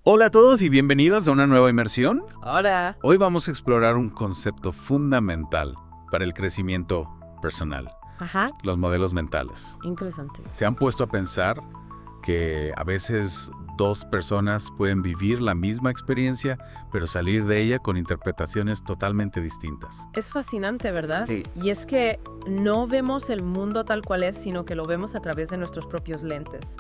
Hola a todos y bienvenidos a una nueva inmersión. Hola. Hoy vamos a explorar un concepto fundamental para el crecimiento personal, Ajá, los modelos mentales. interesante. ¿Se han puesto a pensar que a veces dos personas pueden vivir la misma experiencia, pero salir de ella con interpretaciones totalmente distintas? Es fascinante, ¿verdad? Sí. Y es que no vemos el mundo tal cual es, sino que lo vemos a través de nuestros propios lentes.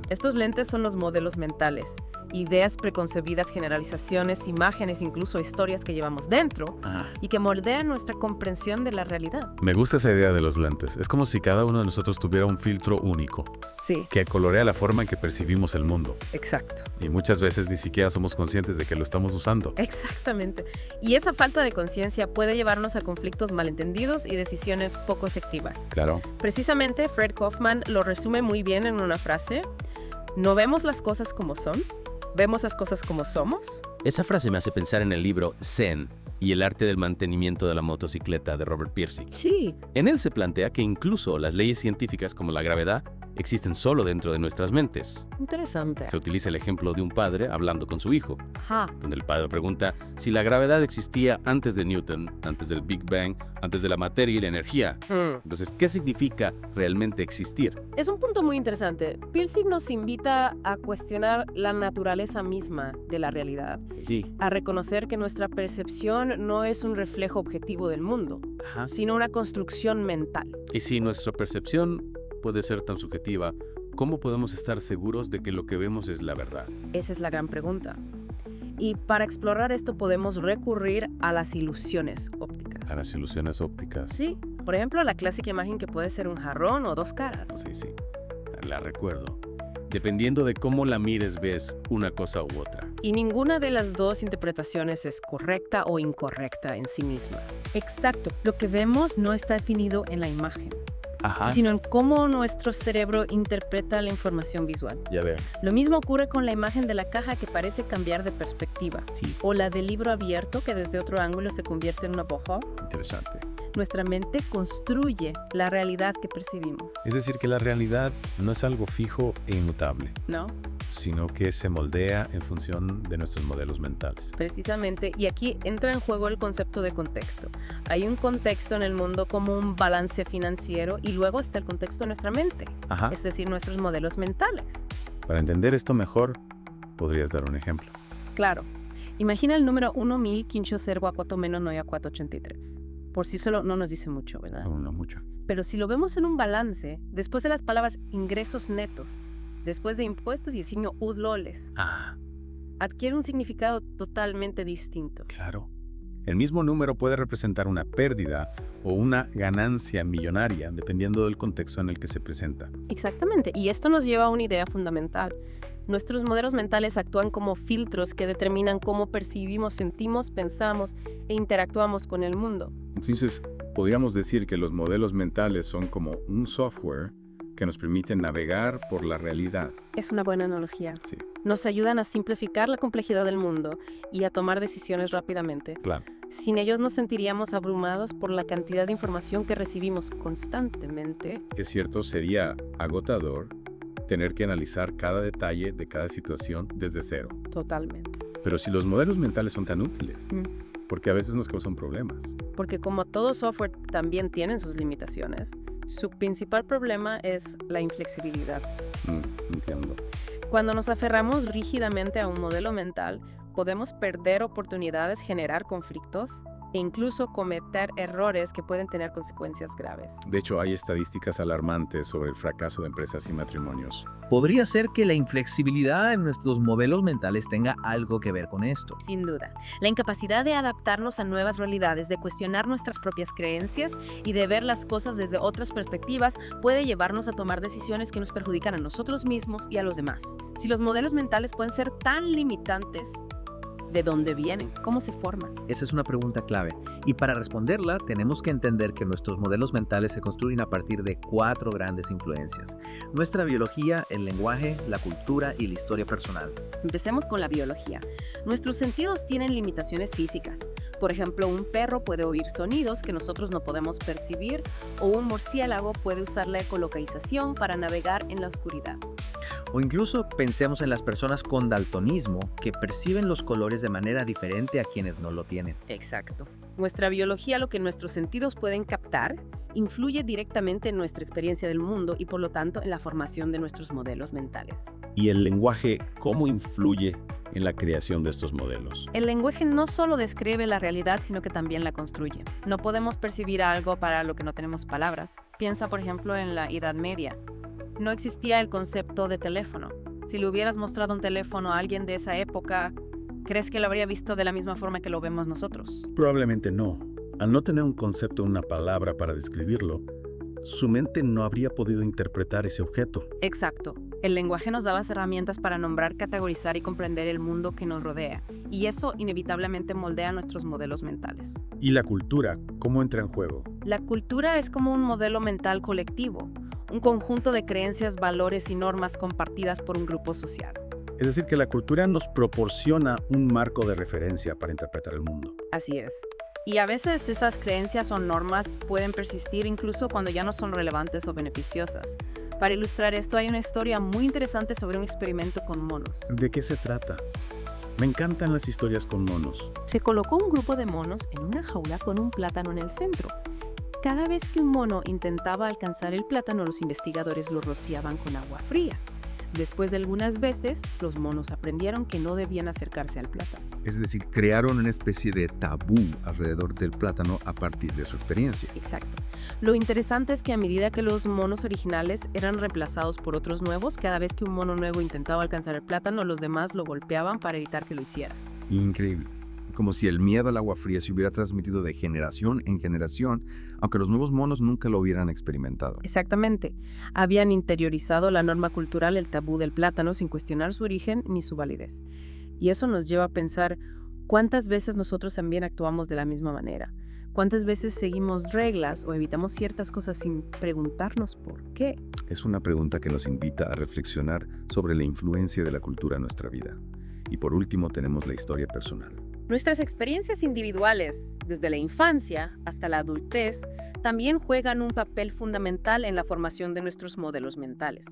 Estos lentes son los modelos mentales, ideas preconcebidas, generalizaciones, imágenes, incluso historias que llevamos dentro y que moldean nuestra comprensión de la realidad. Me gusta esa idea de los lentes. Es como si cada uno de nosotros tuviera un filtro único Sí, que colorea la forma en que percibimos el mundo. exacto. Y muchas veces ni siquiera somos conscientes de que lo estamos usando. Exactamente. Y esa falta de conciencia puede llevarnos a conflictos malentendidos y decisiones poco efectivas. Claro. Precisamente, Fred Kaufman lo resume muy bien en una frase: no vemos las cosas como son, vemos las cosas como somos. Esa frase me hace pensar en el libro Zen y el arte del mantenimiento de la motocicleta de Robert Pirsig. Sí. En él se plantea que incluso las leyes científicas como la gravedad existen solo dentro de nuestras mentes. Interesante. Se utiliza el ejemplo de un padre hablando con su hijo, Ajá. donde el padre pregunta si la gravedad existía antes de Newton, antes del Big Bang, antes de la materia y la energía. Entonces, ¿qué significa realmente existir? Es un punto muy interesante. Pirsig nos invita a cuestionar la naturaleza misma de la realidad, Sí. a reconocer que nuestra percepción no es un reflejo objetivo del mundo, Ajá. sino una construcción mental. Y si nuestra percepción puede ser tan subjetiva, ¿cómo podemos estar seguros de que lo que vemos es la verdad? Esa es la gran pregunta. Y para explorar esto podemos recurrir a las ilusiones ópticas. A las ilusiones ópticas. Sí, por ejemplo, la clásica imagen que puede ser un jarrón o dos caras. Sí, sí. La recuerdo. Dependiendo de cómo la mires, ves una cosa u otra. Y ninguna de las dos interpretaciones es correcta o incorrecta en sí misma. Exacto. Lo que vemos no está definido en la imagen, Ajá. sino en cómo nuestro cerebro interpreta la información visual. Ya veo. Lo mismo ocurre con la imagen de la caja que parece cambiar de perspectiva, Sí. o la del libro abierto que desde otro ángulo se convierte en una boja. Interesante. Nuestra mente construye la realidad que percibimos, Es decir, que la realidad no es algo fijo e inmutable, ¿no? sino que se moldea en función de nuestros modelos mentales. Precisamente, y aquí entra en juego el concepto de contexto. Hay un contexto en el mundo como un balance financiero y luego está el contexto de nuestra mente, Ajá. es decir, nuestros modelos mentales. Para entender esto mejor, podrías dar un ejemplo. Claro, imagina el número 1,504-483. Por sí solo no nos dice mucho, ¿verdad? No mucho. Pero si lo vemos en un balance, después de las palabras ingresos netos, después de impuestos y el signo USLOLES, Ah, adquiere un significado totalmente distinto. claro. El mismo número puede representar una pérdida o una ganancia millonaria, dependiendo del contexto en el que se presenta. Exactamente, y esto nos lleva a una idea fundamental. Nuestros modelos mentales actúan como filtros que determinan cómo percibimos, sentimos, pensamos e interactuamos con el mundo. Entonces, podríamos decir que los modelos mentales son como un software que nos permite navegar por la realidad. Es una buena analogía. Sí, Nos ayudan a simplificar la complejidad del mundo y a tomar decisiones rápidamente. claro. Sin ellos nos sentiríamos abrumados por la cantidad de información que recibimos constantemente. Es cierto, sería agotador tener que analizar cada detalle de cada situación desde cero. Totalmente. Pero si los modelos mentales son tan útiles, Mm. porque a veces nos causan problemas. Porque como todo software también tiene sus limitaciones, su principal problema es la inflexibilidad. Entiendo. Cuando nos aferramos rígidamente a un modelo mental, podemos perder oportunidades, generar conflictos e incluso cometer errores que pueden tener consecuencias graves. De hecho, hay estadísticas alarmantes sobre el fracaso de empresas y matrimonios. Podría ser que la inflexibilidad en nuestros modelos mentales tenga algo que ver con esto. Sin duda, la incapacidad de adaptarnos a nuevas realidades, de cuestionar nuestras propias creencias y de ver las cosas desde otras perspectivas puede llevarnos a tomar decisiones que nos perjudican a nosotros mismos y a los demás. Si los modelos mentales pueden ser tan limitantes, ¿de dónde vienen? ¿Cómo se forman? Esa es una pregunta clave. Y para responderla, tenemos que entender que nuestros modelos mentales se construyen a partir de 4 grandes influencias: nuestra biología, el lenguaje, la cultura y la historia personal. Empecemos con la biología. Nuestros sentidos tienen limitaciones físicas. Por ejemplo, un perro puede oír sonidos que nosotros no podemos percibir, o un murciélago puede usar la ecolocalización para navegar en la oscuridad. O incluso pensemos en las personas con daltonismo que perciben los colores de manera diferente a quienes no lo tienen. Exacto. Nuestra biología, lo que nuestros sentidos pueden captar, influye directamente en nuestra experiencia del mundo y por lo tanto en la formación de nuestros modelos mentales. ¿Y el lenguaje cómo influye en la creación de estos modelos? El lenguaje no solo describe la realidad, sino que también la construye. No podemos percibir algo para lo que no tenemos palabras. Piensa, por ejemplo, en la Edad Media. No existía el concepto de teléfono. Si le hubieras mostrado un teléfono a alguien de esa época, ¿crees que lo habría visto de la misma forma que lo vemos nosotros? Probablemente no. Al no tener un concepto o una palabra para describirlo, su mente no habría podido interpretar ese objeto. Exacto. El lenguaje nos da las herramientas para nombrar, categorizar y comprender el mundo que nos rodea, y eso inevitablemente moldea nuestros modelos mentales. ¿Y la cultura, cómo entra en juego? La cultura es como un modelo mental colectivo, un conjunto de creencias, valores y normas compartidas por un grupo social. Es decir, que la cultura nos proporciona un marco de referencia para interpretar el mundo. Así es. Y a veces esas creencias o normas pueden persistir incluso cuando ya no son relevantes o beneficiosas. Para ilustrar esto hay una historia muy interesante sobre un experimento con monos. ¿De qué se trata? Me encantan las historias con monos. Se colocó un grupo de monos en una jaula con un plátano en el centro. Cada vez que un mono intentaba alcanzar el plátano, los investigadores lo rociaban con agua fría. Después de algunas veces, los monos aprendieron que no debían acercarse al plátano. Es decir, crearon una especie de tabú alrededor del plátano a partir de su experiencia. Exacto. Lo interesante es que a medida que los monos originales eran reemplazados por otros nuevos, cada vez que un mono nuevo intentaba alcanzar el plátano, los demás lo golpeaban para evitar que lo hiciera. Increíble. Como si el miedo al agua fría se hubiera transmitido de generación en generación, aunque los nuevos monos nunca lo hubieran experimentado. Exactamente. Habían interiorizado la norma cultural, el tabú del plátano, sin cuestionar su origen ni su validez. Y eso nos lleva a pensar cuántas veces nosotros también actuamos de la misma manera. ¿Cuántas veces seguimos reglas o evitamos ciertas cosas sin preguntarnos por qué? Es una pregunta que nos invita a reflexionar sobre la influencia de la cultura en nuestra vida. Y por último tenemos la historia personal. Nuestras experiencias individuales, desde la infancia hasta la adultez, también juegan un papel fundamental en la formación de nuestros modelos mentales.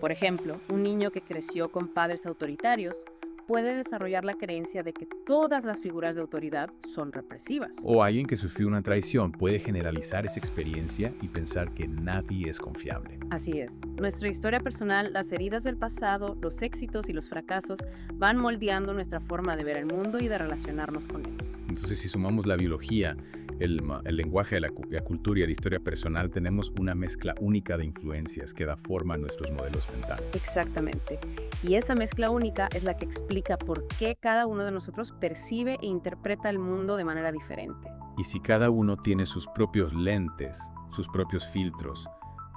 Por ejemplo, un niño que creció con padres autoritarios puede desarrollar la creencia de que todas las figuras de autoridad son represivas. O alguien que sufrió una traición puede generalizar esa experiencia y pensar que nadie es confiable. Así es. Nuestra historia personal, las heridas del pasado, los éxitos y los fracasos van moldeando nuestra forma de ver el mundo y de relacionarnos con él. Entonces, si sumamos la biología, el lenguaje, la cultura y la historia personal, tenemos una mezcla única de influencias que da forma a nuestros modelos mentales. Exactamente. Y esa mezcla única es la que explica por qué cada uno de nosotros percibe e interpreta el mundo de manera diferente. Y si cada uno tiene sus propios lentes, sus propios filtros,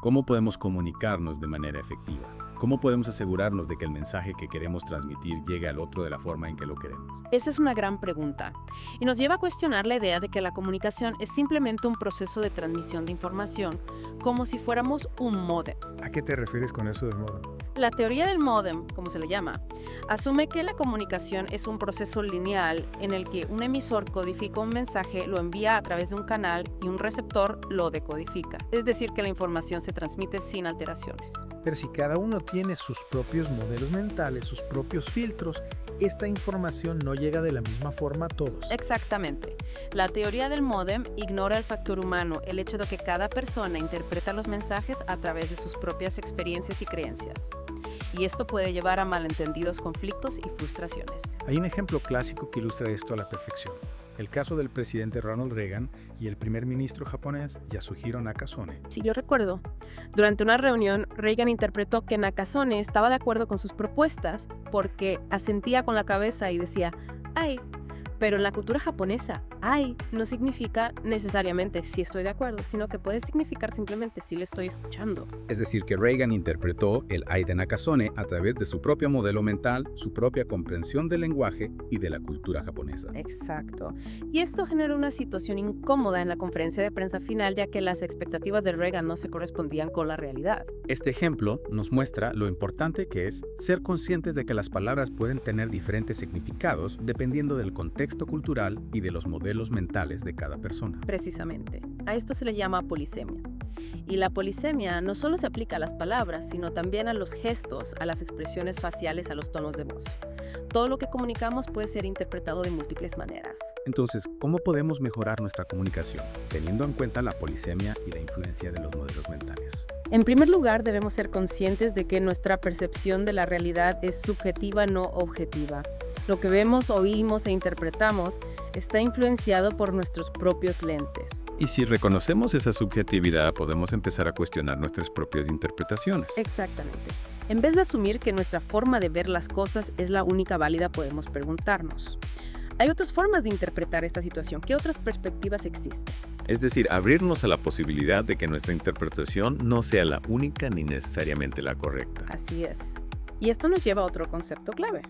¿cómo podemos comunicarnos de manera efectiva? ¿Cómo podemos asegurarnos de que el mensaje que queremos transmitir llegue al otro de la forma en que lo queremos? Esa es una gran pregunta y nos lleva a cuestionar la idea de que la comunicación es simplemente un proceso de transmisión de información, como si fuéramos un módem. ¿A qué te refieres con eso del módem? La teoría del módem, como se le llama, asume que la comunicación es un proceso lineal en el que un emisor codifica un mensaje, lo envía a través de un canal y un receptor lo decodifica. Es decir, que la información se transmite sin alteraciones. Pero si cada uno tiene sus propios modelos mentales, sus propios filtros, esta información no llega de la misma forma a todos. Exactamente. La teoría del módem ignora el factor humano, el hecho de que cada persona interpreta los mensajes a través de sus propias experiencias y creencias. Y esto puede llevar a malentendidos, conflictos y frustraciones. Hay un ejemplo clásico que ilustra esto a la perfección. El caso del presidente Ronald Reagan y el primer ministro japonés Yasuhiro Nakasone. Sí, yo recuerdo. Durante una reunión, Reagan interpretó que Nakasone estaba de acuerdo con sus propuestas porque asentía con la cabeza y decía, ¡ay! Pero en la cultura japonesa, ¡ay! No significa necesariamente sí estoy de acuerdo, sino que puede significar simplemente sí le estoy escuchando. Es decir, que Reagan interpretó el ay de Nakasone a través de su propio modelo mental, su propia comprensión del lenguaje y de la cultura japonesa. Exacto. Y esto generó una situación incómoda en la conferencia de prensa final, ya que las expectativas de Reagan no se correspondían con la realidad. Este ejemplo nos muestra lo importante que es ser conscientes de que las palabras pueden tener diferentes significados dependiendo del contexto cultural y de los modelos mentales de cada persona. Precisamente. A esto se le llama polisemia. Y la polisemia no solo se aplica a las palabras, sino también a los gestos, a las expresiones faciales, a los tonos de voz. Todo lo que comunicamos puede ser interpretado de múltiples maneras. Entonces, ¿cómo podemos mejorar nuestra comunicación, teniendo en cuenta la polisemia y la influencia de los modelos mentales? En primer lugar, debemos ser conscientes de que nuestra percepción de la realidad es subjetiva, no objetiva. Lo que vemos, oímos e interpretamos está influenciado por nuestros propios lentes. Y si reconocemos esa subjetividad, podemos empezar a cuestionar nuestras propias interpretaciones. Exactamente. En vez de asumir que nuestra forma de ver las cosas es la única válida, podemos preguntarnos: ¿hay otras formas de interpretar esta situación? ¿Qué otras perspectivas existen? Es decir, abrirnos a la posibilidad de que nuestra interpretación no sea la única ni necesariamente la correcta. Así es. Y esto nos lleva a otro concepto clave: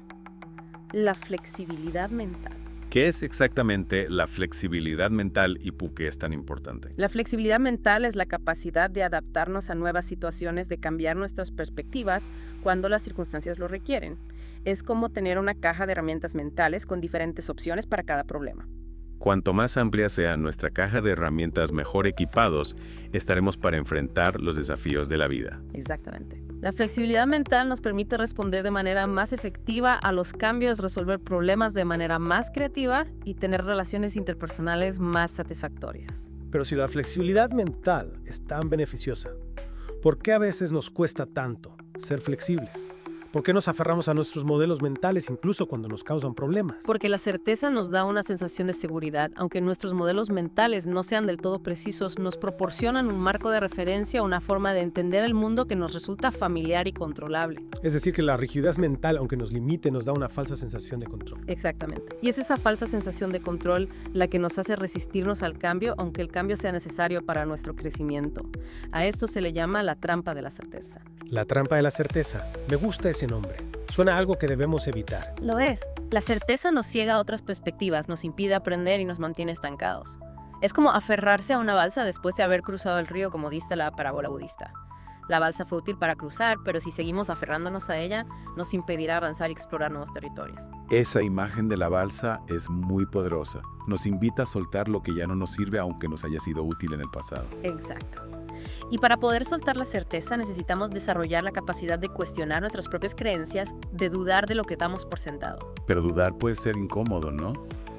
la flexibilidad mental. ¿Qué es exactamente la flexibilidad mental y por qué es tan importante? La flexibilidad mental es la capacidad de adaptarnos a nuevas situaciones, de cambiar nuestras perspectivas cuando las circunstancias lo requieren. Es como tener una caja de herramientas mentales con diferentes opciones para cada problema. Cuanto más amplia sea nuestra caja de herramientas, mejor equipados estaremos para enfrentar los desafíos de la vida. Exactamente. La flexibilidad mental nos permite responder de manera más efectiva a los cambios, resolver problemas de manera más creativa y tener relaciones interpersonales más satisfactorias. Pero si la flexibilidad mental es tan beneficiosa, ¿por qué a veces nos cuesta tanto ser flexibles? ¿Por qué nos aferramos a nuestros modelos mentales incluso cuando nos causan problemas? Porque la certeza nos da una sensación de seguridad, aunque nuestros modelos mentales no sean del todo precisos, nos proporcionan un marco de referencia, una forma de entender el mundo que nos resulta familiar y controlable. Es decir, que la rigidez mental, aunque nos limite, nos da una falsa sensación de control. Exactamente. Y es esa falsa sensación de control la que nos hace resistirnos al cambio, aunque el cambio sea necesario para nuestro crecimiento. A esto se le llama la trampa de la certeza. La trampa de la certeza. Me gusta ese nombre. Suena a algo que debemos evitar. Lo es. La certeza nos ciega a otras perspectivas, nos impide aprender y nos mantiene estancados. Es como aferrarse a una balsa después de haber cruzado el río, como dice la parábola budista. La balsa fue útil para cruzar, pero si seguimos aferrándonos a ella, nos impedirá avanzar y explorar nuevos territorios. Esa imagen de la balsa es muy poderosa. Nos invita a soltar lo que ya no nos sirve, aunque nos haya sido útil en el pasado. Exacto. Y para poder soltar la certeza necesitamos desarrollar la capacidad de cuestionar nuestras propias creencias, de dudar de lo que damos por sentado. Pero dudar puede ser incómodo, ¿no?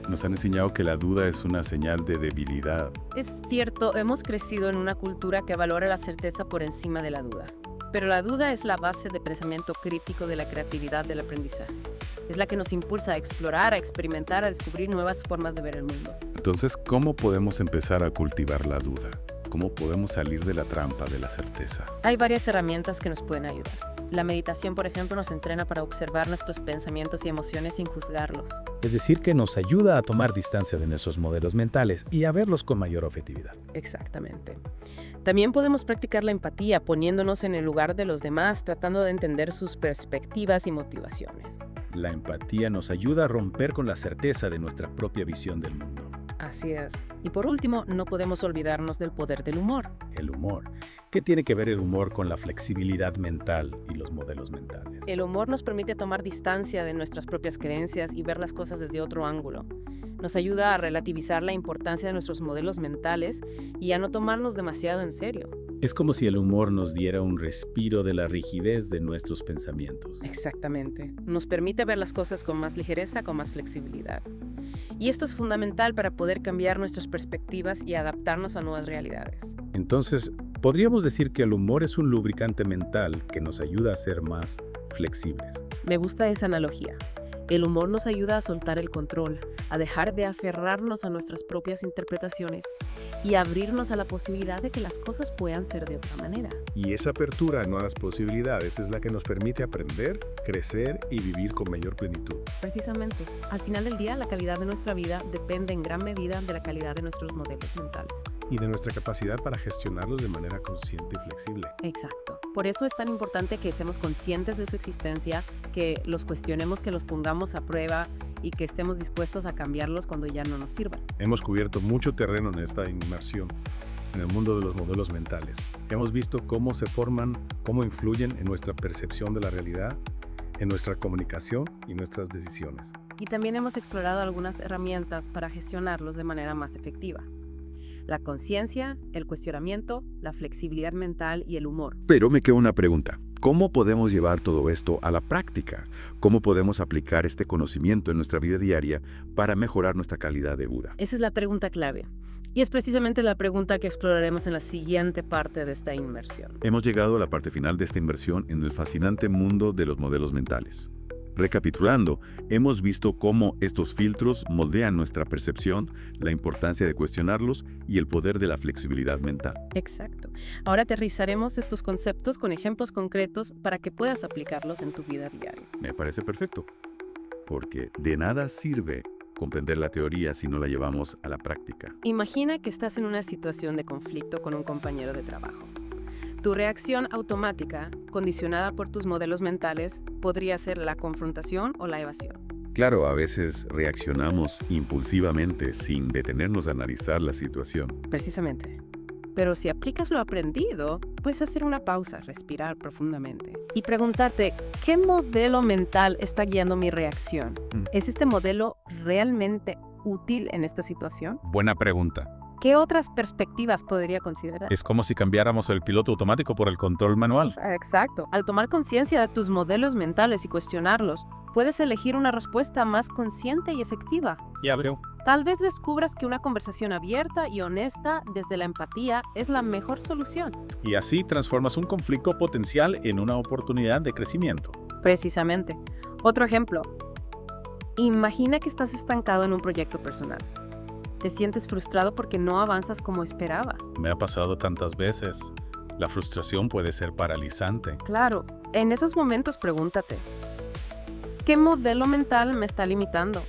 Nos han enseñado que la duda es una señal de debilidad. Es cierto, hemos crecido en una cultura que valora la certeza por encima de la duda. Pero la duda es la base de pensamiento crítico de la creatividad del aprendizaje. Es la que nos impulsa a explorar, a experimentar, a descubrir nuevas formas de ver el mundo. Entonces, ¿cómo podemos empezar a cultivar la duda? ¿Cómo podemos salir de la trampa de la certeza? Hay varias herramientas que nos pueden ayudar. La meditación, por ejemplo, nos entrena para observar nuestros pensamientos y emociones sin juzgarlos. Es decir, que nos ayuda a tomar distancia de nuestros modelos mentales y a verlos con mayor objetividad. Exactamente. También podemos practicar la empatía, poniéndonos en el lugar de los demás, tratando de entender sus perspectivas y motivaciones. La empatía nos ayuda a romper con la certeza de nuestra propia visión del mundo. Así es. Y por último, no podemos olvidarnos del poder del humor. El humor. ¿Qué tiene que ver el humor con la flexibilidad mental y los modelos mentales? El humor nos permite tomar distancia de nuestras propias creencias y ver las cosas desde otro ángulo. Nos ayuda a relativizar la importancia de nuestros modelos mentales y a no tomarnos demasiado en serio. Es como si el humor nos diera un respiro de la rigidez de nuestros pensamientos. Exactamente. Nos permite ver las cosas con más ligereza, con más flexibilidad. Y esto es fundamental para poder cambiar nuestras perspectivas y adaptarnos a nuevas realidades. Entonces, podríamos decir que el humor es un lubricante mental que nos ayuda a ser más flexibles. Me gusta esa analogía. El humor nos ayuda a soltar el control, a dejar de aferrarnos a nuestras propias interpretaciones y abrirnos a la posibilidad de que las cosas puedan ser de otra manera. Y esa apertura a nuevas posibilidades es la que nos permite aprender, crecer y vivir con mayor plenitud. Precisamente, al final del día, la calidad de nuestra vida depende en gran medida de la calidad de nuestros modelos mentales. Y de nuestra capacidad para gestionarlos de manera consciente y flexible. Exacto. Por eso es tan importante que seamos conscientes de su existencia, que los cuestionemos, que los pongamos a prueba y que estemos dispuestos a cambiarlos cuando ya no nos sirvan. Hemos cubierto mucho terreno en esta inmersión en el mundo de los modelos mentales. Hemos visto cómo se forman, cómo influyen en nuestra percepción de la realidad, en nuestra comunicación y nuestras decisiones. Y también hemos explorado algunas herramientas para gestionarlos de manera más efectiva. la conciencia, el cuestionamiento, la flexibilidad mental y el humor. Pero me queda una pregunta. ¿Cómo podemos llevar todo esto a la práctica? ¿Cómo podemos aplicar este conocimiento en nuestra vida diaria para mejorar nuestra calidad de vida? Esa es la pregunta clave. Y es precisamente la pregunta que exploraremos en la siguiente parte de esta inmersión. Hemos llegado a la parte final de esta inmersión en el fascinante mundo de los modelos mentales. Recapitulando, hemos visto cómo estos filtros moldean nuestra percepción, la importancia de cuestionarlos y el poder de la flexibilidad mental. Exacto. Ahora aterrizaremos estos conceptos con ejemplos concretos para que puedas aplicarlos en tu vida diaria. Me parece perfecto, porque de nada sirve comprender la teoría si no la llevamos a la práctica. Imagina que estás en una situación de conflicto con un compañero de trabajo. Tu reacción automática, condicionada por tus modelos mentales, podría ser la confrontación o la evasión. Claro, a veces reaccionamos impulsivamente sin detenernos a analizar la situación. Precisamente. Pero si aplicas lo aprendido, puedes hacer una pausa, respirar profundamente y preguntarte, ¿qué modelo mental está guiando mi reacción? ¿Es este modelo realmente útil en esta situación? Buena pregunta. ¿Qué otras perspectivas podría considerar? Es como si cambiáramos el piloto automático por el control manual. Exacto. Al tomar conciencia de tus modelos mentales y cuestionarlos, puedes elegir una respuesta más consciente y efectiva. Ya veo. Tal vez descubras que una conversación abierta y honesta desde la empatía es la mejor solución. Y así transformas un conflicto potencial en una oportunidad de crecimiento. Precisamente. Otro ejemplo. Imagina que estás estancado en un proyecto personal. Te sientes frustrado porque no avanzas como esperabas. Me ha pasado tantas veces. La frustración puede ser paralizante. Claro, en esos momentos pregúntate, ¿qué modelo mental me está limitando?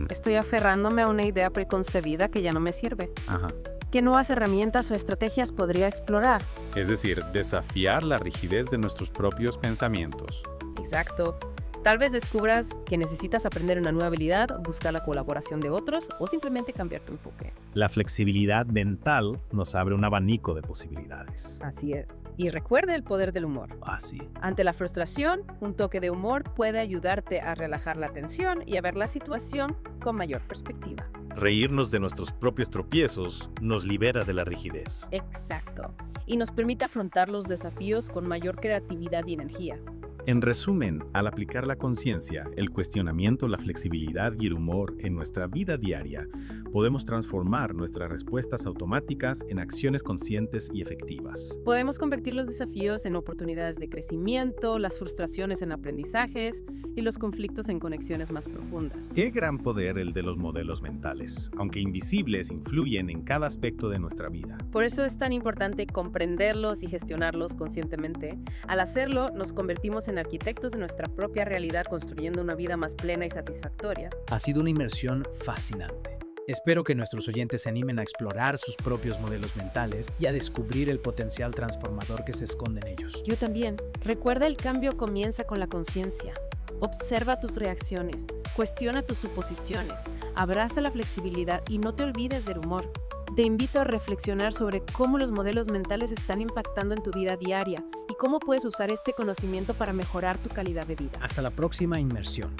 Estoy aferrándome a una idea preconcebida que ya no me sirve. Ajá. ¿Qué nuevas herramientas o estrategias podría explorar? Es decir, desafiar la rigidez de nuestros propios pensamientos. Exacto. Tal vez descubras que necesitas aprender una nueva habilidad, buscar la colaboración de otros o simplemente cambiar tu enfoque. La flexibilidad mental nos abre un abanico de posibilidades. Así es. Y recuerda el poder del humor. Así. Ante la frustración, un toque de humor puede ayudarte a relajar la tensión y a ver la situación con mayor perspectiva. Reírnos de nuestros propios tropiezos nos libera de la rigidez. Exacto. Y nos permite afrontar los desafíos con mayor creatividad y energía. En resumen, al aplicar la conciencia, el cuestionamiento, la flexibilidad y el humor en nuestra vida diaria, podemos transformar nuestras respuestas automáticas en acciones conscientes y efectivas. Podemos convertir los desafíos en oportunidades de crecimiento, las frustraciones en aprendizajes y los conflictos en conexiones más profundas. Qué gran poder el de los modelos mentales, aunque invisibles, influyen en cada aspecto de nuestra vida. Por eso es tan importante comprenderlos y gestionarlos conscientemente. Al hacerlo, nos convertimos en arquitectos de nuestra propia realidad, construyendo una vida más plena y satisfactoria. Ha sido una inmersión fascinante. Espero que nuestros oyentes se animen a explorar sus propios modelos mentales y a descubrir el potencial transformador que se esconde en ellos. Yo también. Recuerda, el cambio comienza con la conciencia. Observa tus reacciones, cuestiona tus suposiciones, abraza la flexibilidad y no te olvides del humor. Te invito a reflexionar sobre cómo los modelos mentales están impactando en tu vida diaria y cómo puedes usar este conocimiento para mejorar tu calidad de vida. Hasta la próxima inmersión.